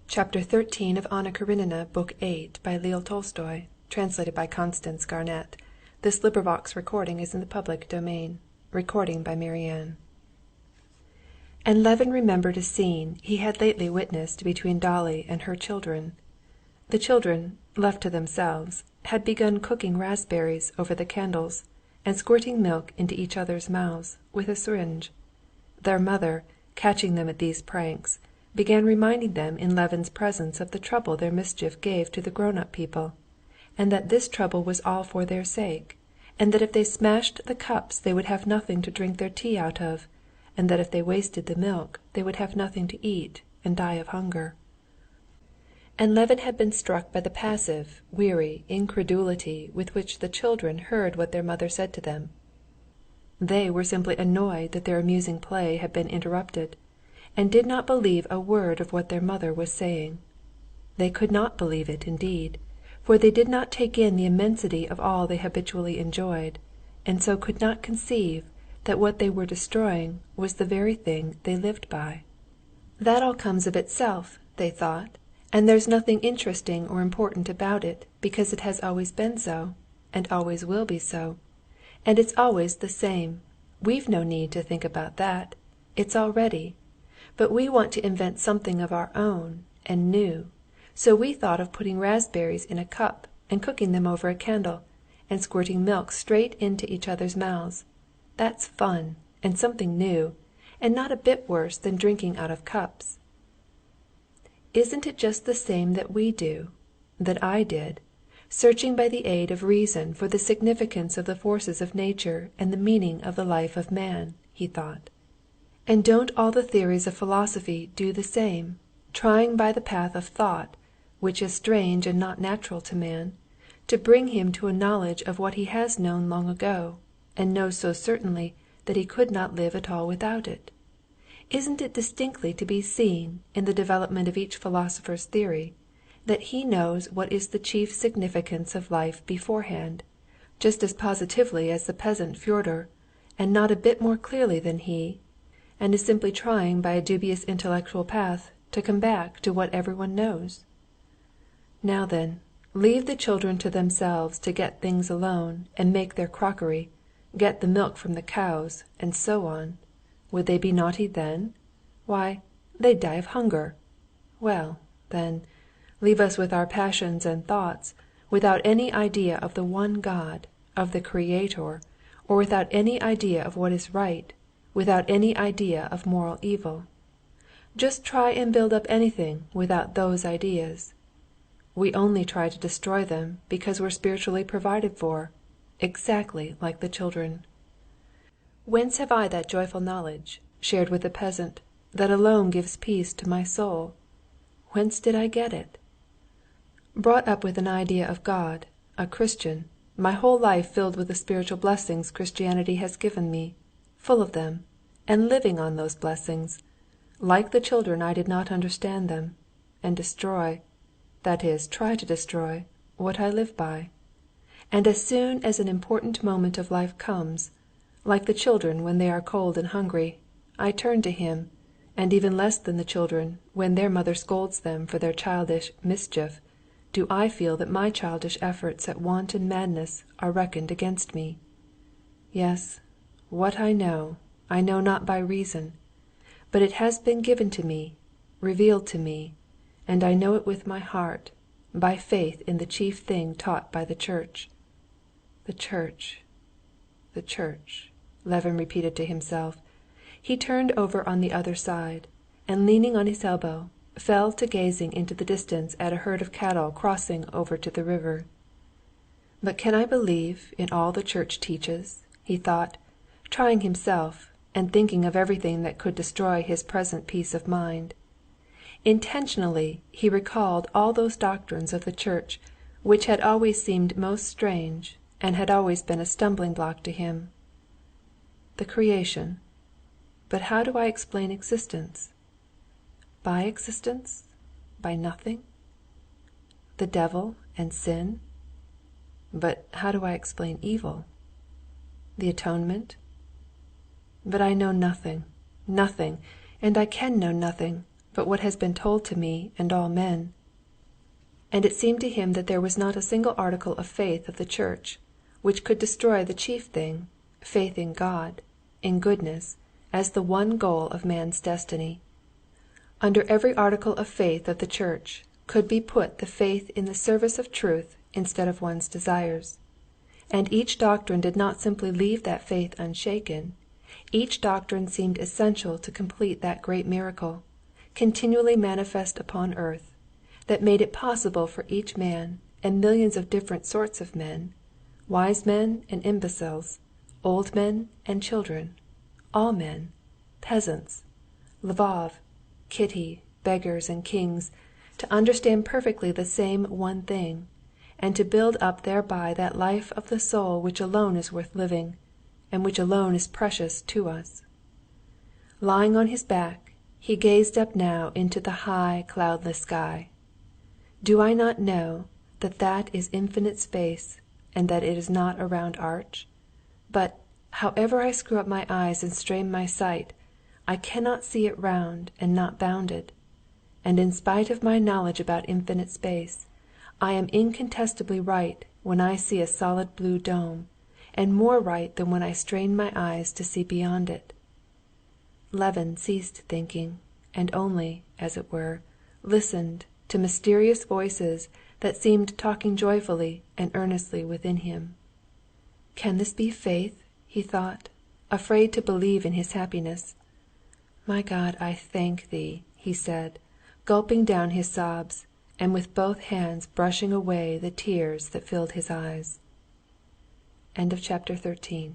Chapter 13 of Anna Karenina, Book 8, by Leo Tolstoy, translated by Constance Garnett. This recording is in the public domain. Recording by Marianne. And Levin remembered a scene he had lately witnessed between Dolly and her children. The children, left to themselves, had begun cooking raspberries over the candles, and squirting milk into each other's mouths with a syringe. Their mother, catching them at these pranks, began reminding them in Levin's presence of the trouble their mischief gave to the grown-up people, and that this trouble was all for their sake, and that if they smashed the cups they would have nothing to drink their tea out of, and that if they wasted the milk they would have nothing to eat and die of hunger. And Levin had been struck by the passive, weary incredulity with which the children heard what their mother said to them. They were simply annoyed that their amusing play had been interrupted, and did not believe a word of what their mother was saying. They could not believe it, indeed, for they did not take in the immensity of all they habitually enjoyed, and so could not conceive that what they were destroying was the very thing they lived by. That all comes of itself, they thought, and there's nothing interesting or important about it, because it has always been so, and always will be so. And it's always the same. We've no need to think about that. It's all ready. But we want to invent something of our own, and new. So we thought of putting raspberries in a cup, and cooking them over a candle, and squirting milk straight into each other's mouths. That's fun, and something new, and not a bit worse than drinking out of cups. Isn't it just the same that we do, that I did, searching by the aid of reason for the significance of the forces of nature and the meaning of the life of man, he thought. And don't all the theories of philosophy do the same, trying by the path of thought, which is strange and not natural to man, to bring him to a knowledge of what he has known long ago, and knows so certainly that he could not live at all without it? Isn't it distinctly to be seen in the development of each philosopher's theory, that he knows what is the chief significance of life beforehand, just as positively as the peasant Fyodor, and not a bit more clearly than he, and is simply trying by a dubious intellectual path to come back to what everyone knows? Now then, leave the children to themselves to get things alone and make their crockery, get the milk from the cows, and so on. Would they be naughty then? Why, they'd die of hunger. Well, then, leave us with our passions and thoughts, without any idea of the one God, of the Creator, or without any idea of what is right, without any idea of moral evil. Just try and build up anything without those ideas. We only try to destroy them because we're spiritually provided for, exactly like the children. Whence have I that joyful knowledge, shared with the peasant, that alone gives peace to my soul? Whence did I get it? Brought up with an idea of God, a Christian, my whole life filled with the spiritual blessings Christianity has given me, full of them, and living on those blessings. Like the children, I did not understand them, and destroy, that is, try to destroy, what I live by. And as soon as an important moment of life comes, like the children when they are cold and hungry, I turn to Him, and even less than the children when their mother scolds them for their childish mischief, do I feel that my childish efforts at wanton madness are reckoned against me. Yes, what I know not by reason, but it has been given to me, revealed to me, and I know it with my heart, by faith in the chief thing taught by the Church. The Church, the Church, Levin repeated to himself. He turned over on the other side, and leaning on his elbow, fell to gazing into the distance at a herd of cattle crossing over to the river. But can I believe in all the Church teaches? He thought, trying himself, and thinking of everything that could destroy his present peace of mind. Intentionally he recalled all those doctrines of the Church which had always seemed most strange, and had always been a stumbling block to him. The creation. But how do I explain existence? By existence? By nothing? The devil and sin? But how do I explain evil? The atonement? But I know nothing, nothing, and I can know nothing, but what has been told to me and all men." And it seemed to him that there was not a single article of faith of the Church which could destroy the chief thing, faith in God, in goodness, as the one goal of man's destiny. Under every article of faith of the Church could be put the faith in the service of truth instead of one's desires. And each doctrine did not simply leave that faith unshaken. Each doctrine seemed essential to complete that great miracle, continually manifest upon earth, that made it possible for each man and millions of different sorts of men, wise men and imbeciles, old men and children, all men, peasants, Lvov, Kitty, beggars and kings, to understand perfectly the same one thing, and to build up thereby that life of the soul which alone is worth living, and which alone is precious to us. Lying on his back, he gazed up now into the high, cloudless sky. Do I not know that that is infinite space, and that it is not a round arch? But, however I screw up my eyes and strain my sight, I cannot see it round and not bounded. And in spite of my knowledge about infinite space, I am incontestably right when I see a solid blue dome, and more right than when I strain my eyes to see beyond it. Levin ceased thinking, and only, as it were, listened to mysterious voices that seemed talking joyfully and earnestly within him. "Can this be faith?" he thought, afraid to believe in his happiness. "My God, I thank Thee," he said, gulping down his sobs, and with both hands brushing away the tears that filled his eyes. Chapter 14.